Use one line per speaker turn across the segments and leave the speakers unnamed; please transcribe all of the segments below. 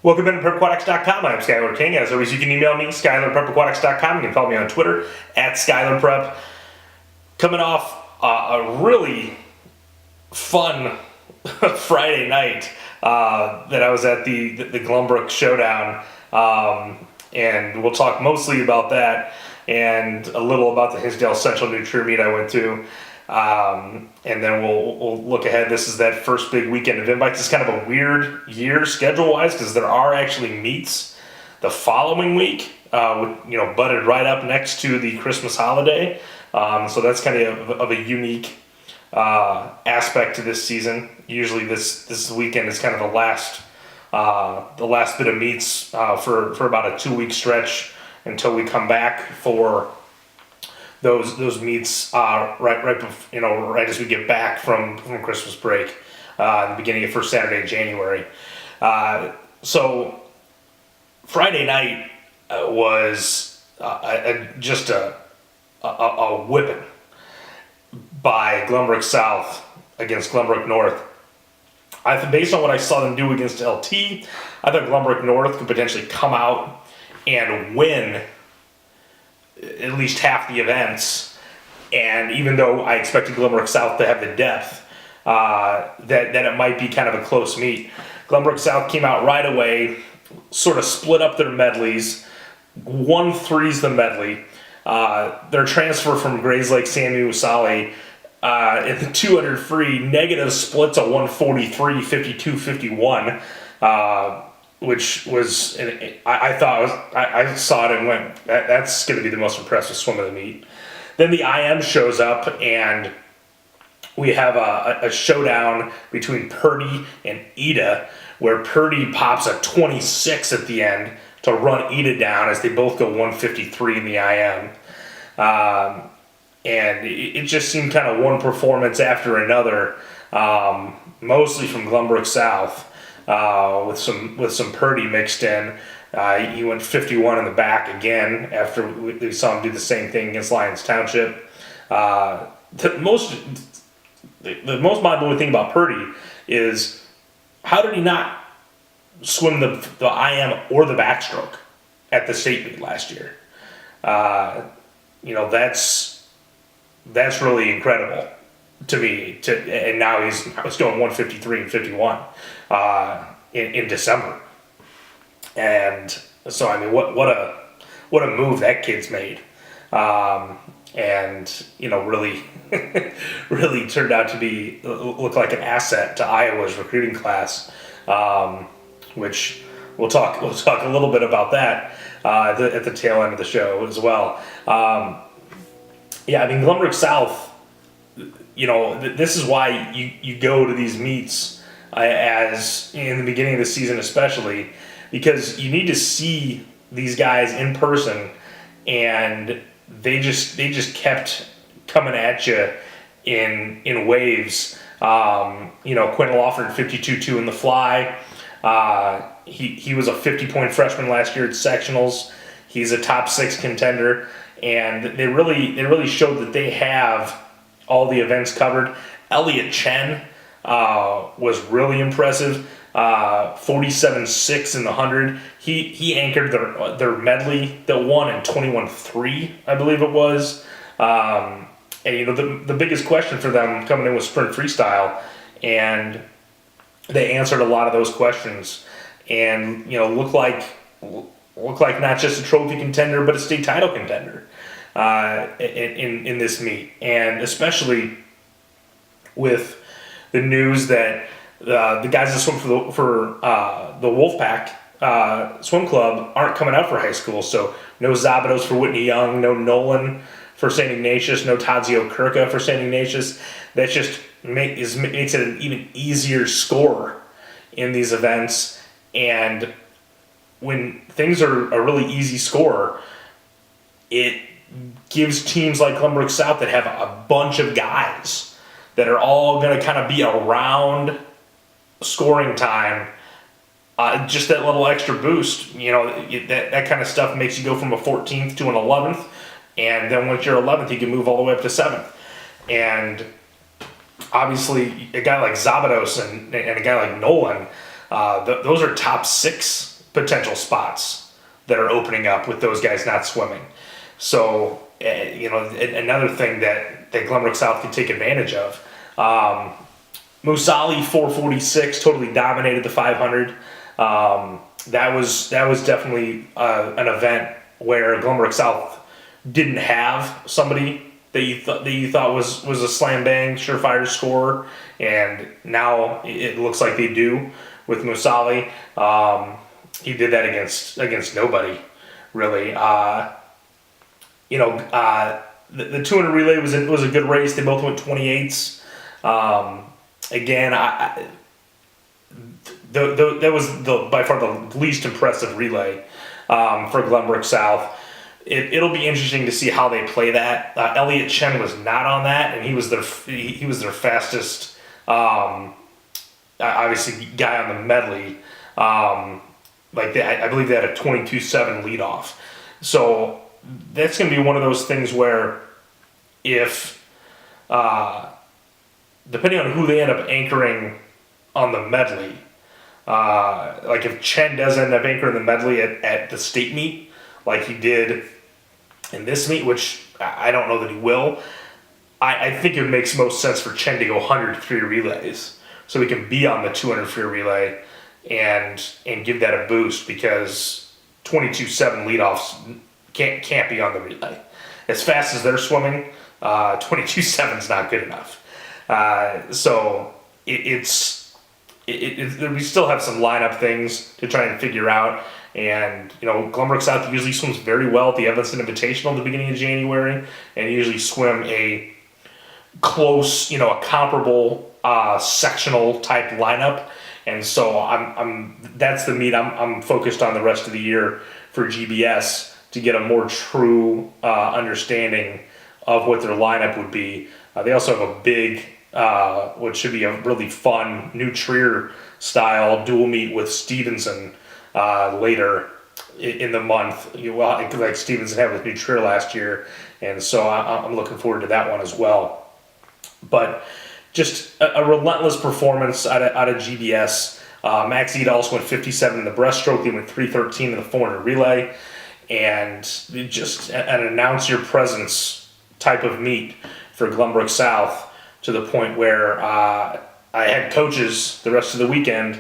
Welcome to PrepAquatics.com. I'm Skylar King. As always, you can email me, Skylar@PrepAquatics.com. You can follow me on Twitter, @SkylarPrep. Coming off a really fun Friday night that I was at the Glenbrook Showdown. And we'll talk mostly about that and a little about the Hinsdale Central New Trier meet I went to. And then we'll look ahead. This is that first big weekend of invites. It's kind of a weird year schedule-wise because there are actually meets the following week, butted right up next to the Christmas holiday. So that's kind of a unique aspect to this season. Usually this weekend is kind of the last bit of meets for about a 2-week stretch until we come back for those meets right as we get back from Christmas break, the beginning of first Saturday of January. So Friday night was just a whipping by Glenbrook South against Glenbrook North. Based on what I saw them do against LT, I thought Glenbrook North could potentially come out and win at least half the events. And even though I expected Glenbrook South to have the depth, that it might be kind of a close meet. Glenbrook South came out right away, sort of split up their medleys, 1-3's the medley. Their transfer from Grayslake, Sammy Usali, in the 200 free, negative splits a 143, 52, 51, which was, I saw it and went, that's going to be the most impressive swim of the meet. Then the IM shows up and we have a showdown between Purdy and Ida, where Purdy pops a 26 at the end to run Ida down as they both go 153 in the IM. And it just seemed kind of one performance after another, mostly from Glenbrook South, with some Purdy mixed in. He went 51 in the back again after we saw him do the same thing against Lyons Township. The most mind-blowing thing about Purdy is how did he not swim the IM or the backstroke at the state meet last year? That's really incredible to me. And now he's going 153 and 51 in December. And so I mean, what a move that kid's made, and really really turned out to look like an asset to Iowa's recruiting class, which we'll talk a little bit about that at the tail end of the show as well. Glenbrook South, this is why you go to these meets as in the beginning of the season especially, because you need to see these guys in person, and they just kept coming at you in waves. Quentin Lawford 52-2 in the fly. He was a 50-point freshman last year at sectionals. He's a top 6 contender, and they really showed that they have all the events covered. Elliot Chen was really impressive. 47-6 in the 100. He anchored their medley that won in 21-3, I believe it was. And the biggest question for them coming in was sprint freestyle, and they answered a lot of those questions, and look like not just a trophy contender but a state title contender in this meet, and especially with the news that the guys that swim for the Wolfpack swim club aren't coming out for high school. So no Zabados for Whitney Young, no Nolan for St. Ignatius, no Tadzio Kirka for St. Ignatius. That just makes it an even easier score in these events. And when things are a really easy score, it gives teams like Glenbrook South that have a bunch of guys that are all going to kind of be around scoring time, just that little extra boost. That kind of stuff makes you go from a 14th to an 11th, and then once you're 11th, you can move all the way up to 7th. And obviously, a guy like Zabados and a guy like Nolan, those are top 6 potential spots that are opening up with those guys not swimming. So, another thing that Glenbrook South can take advantage of. Musali 446 totally dominated the 500. That was definitely an event where Glenbrook South didn't have somebody that you thought was a slam bang surefire scorer, and now it looks like they do with Musali. He did that against nobody, really. The 200 relay was a good race. They both went 28s. Again, that was by far the least impressive relay for Glenbrook South. It'll be interesting to see how they play that. Elliot Chen was not on that, and he was their fastest, obviously, guy on the medley. I believe they had a 22.7 leadoff. So that's going to be one of those things where if, depending on who they end up anchoring on the medley, if Chen does end up anchoring the medley at the state meet, like he did in this meet, which I don't know that he will, I think it makes most sense for Chen to go 100 free relays so he can be on the 200 free relay and give that a boost, because 22.7 leadoffs can't be on the relay. As fast as they're swimming, 22.7 is not good enough. So we still have some lineup things to try and figure out. And, Glenbrook South usually swims very well at the Evanston Invitational at the beginning of January, and usually swim a close, a comparable sectional type lineup. And so that's the meet I'm focused on the rest of the year for GBS, to get a more true understanding of what their lineup would be. They also have a big, what should be a really fun New Trier style dual meet with Stevenson later in the month, like Stevenson had with New Trier last year, and so I'm looking forward to that one as well. But just a relentless performance out of GBS. Max Eda also went 57 in the breaststroke. They went 313 in the 400 relay, and just an announce your presence type of meet for Glenbrook South, to the point where I had coaches the rest of the weekend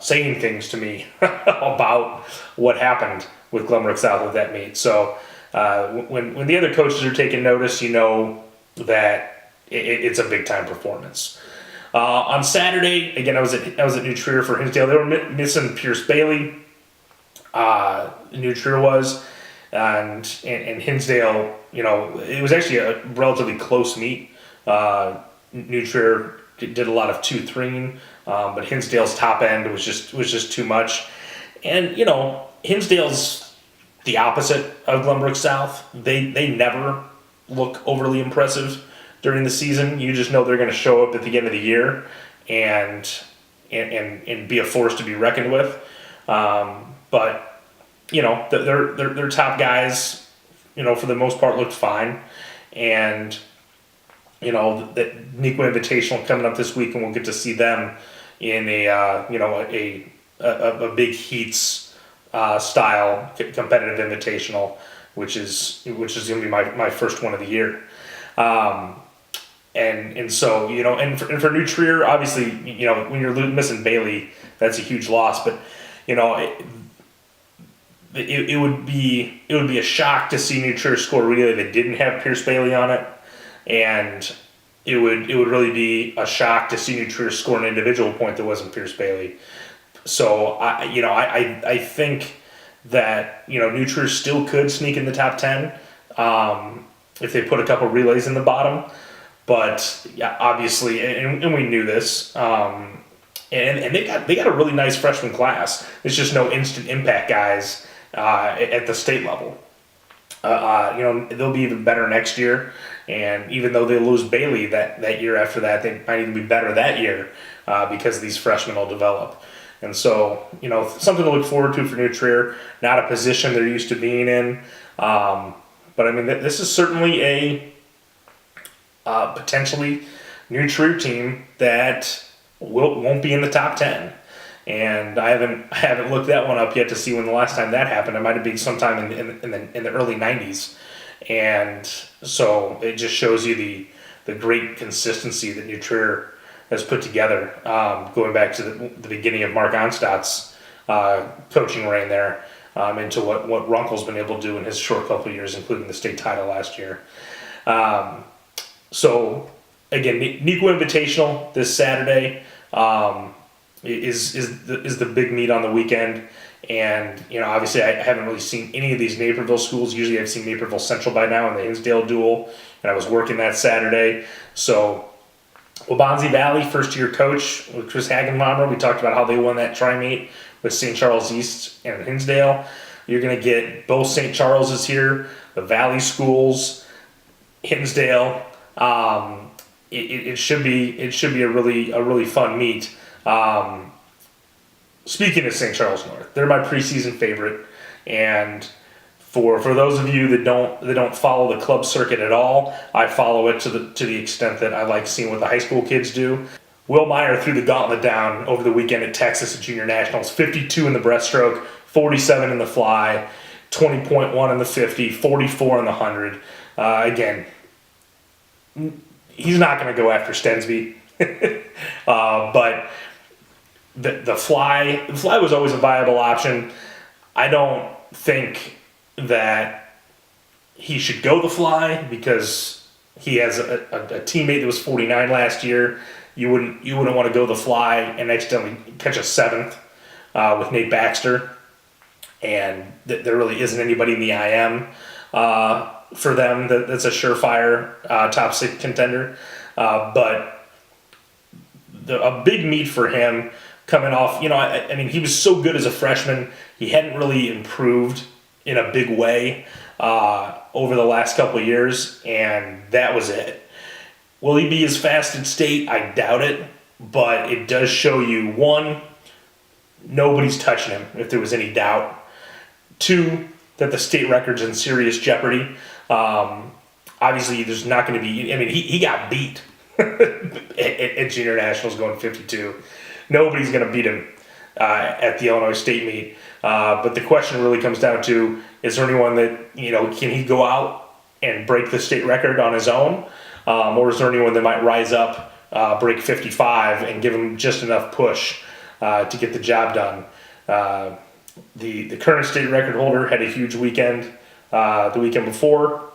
saying things to me about what happened with Glenbrook South with that meet. So when the other coaches are taking notice, you know that it's a big time performance. On Saturday, again, I was at New Trier for Hinsdale. They were missing Pierce Bailey. New Trier was, and Hinsdale. It was actually a relatively close meet. New Trier did a lot of 2-3ing, but Hinsdale's top end was just too much. And Hinsdale's the opposite of Glenbrook South. They never look overly impressive during the season. You just know they're going to show up at the end of the year and be a force to be reckoned with. But their top guys, for the most part, looked fine. And the Nikwa Invitational coming up this week, and we'll get to see them in a big heats style competitive invitational, which is going to be my first one of the year. And so and for New Trier, obviously when you're missing Bailey, that's a huge loss. But it would be a shock to see New Trier score a relay that didn't have Pierce Bailey on it, and it would really be a shock to see New Trier score an individual point that wasn't Pierce Bailey. So I think that New Trier still could sneak in the top 10 if they put a couple relays in the bottom. But yeah, obviously, and we knew this. And they got a really nice freshman class. There's just no instant impact guys at the state level. They'll be even better next year. And even though they lose Bailey that year after that, they might even be better that year because these freshmen will develop. And so, something to look forward to for New Trier. Not a position they're used to being in. But I mean, this is certainly a potentially New Trier team that won't be in the top 10. and I haven't looked that one up yet to see when the last time that happened. It might have been sometime in the early '90s, and so it just shows you the great consistency that New Trier has put together, going back to the beginning of Mark Onstadt's coaching reign there, into what Runkle's been able to do in his short couple of years, including the state title last year. So again, Nikwa Invitational this Saturday is the big meet on the weekend. And, obviously I haven't really seen any of these Naperville schools. Usually I've seen Naperville Central by now in the Hinsdale duel, and I was working that Saturday. So Waubonsie Valley, first-year coach with Chris Hagenbaumer, we talked about how they won that tri-meet with St. Charles East and Hinsdale. You're going to get both St. Charles's here, the Valley schools, Hinsdale. It should be a really fun meet. Speaking of St. Charles North, they're my preseason favorite, and for those of you that don't follow the club circuit at all, I follow it to the extent that I like seeing what the high school kids do. Will Meyer threw the gauntlet down over the weekend at Texas at Junior Nationals, 52 in the breaststroke, 47 in the fly, 20.1 in the 50, 44 in the 100. Again, he's not going to go after Stensby, but the fly was always a viable option. I don't think that he should go the fly because he has a teammate that was 49 last year. You wouldn't want to go the fly and accidentally catch a seventh with Nate Baxter, and there really isn't anybody in the IM for them that's a surefire top 6 contender. But a big meet for him coming off. I mean, he was so good as a freshman. He hadn't really improved in a big way over the last couple of years, and that was it. Will he be as fast at state? I doubt it, but it does show you, one, nobody's touching him if there was any doubt. Two, that the state record's in serious jeopardy. Obviously, there's not going to be, he got beat at Junior Nationals going 52. Nobody's going to beat him at the Illinois State meet. But the question really comes down to, is there anyone that, can he go out and break the state record on his own? Or is there anyone that might rise up, break 55, and give him just enough push to get the job done? The current state record holder had a huge weekend the weekend before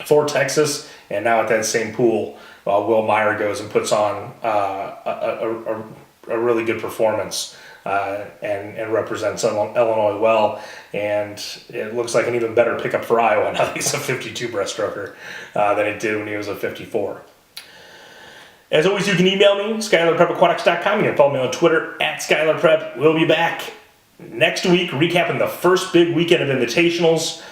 for Texas, and now at that same pool, Will Meyer goes and puts on a really good performance and represents Illinois well, and it looks like an even better pickup for Iowa now that he's a 52 breaststroker than it did when he was a 54. As always, you can email me, SkylerPrepAquatics.com. You can follow me on Twitter @SkylerPrep. We'll be back next week recapping the first big weekend of invitationals.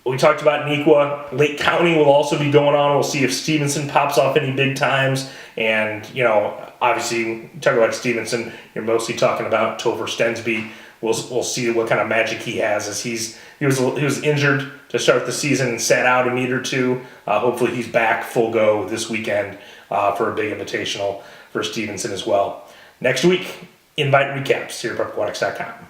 We talked about Neuqua. Lake County will also be going on. We'll see if Stevenson pops off any big times. And, obviously, talking about Stevenson, you're mostly talking about Topher Stensby. We'll see what kind of magic he has, as he was injured to start the season and sat out a meet or two. Hopefully he's back full go this weekend for a big invitational for Stevenson as well. Next week, invite recaps here at PrepAquatics.com.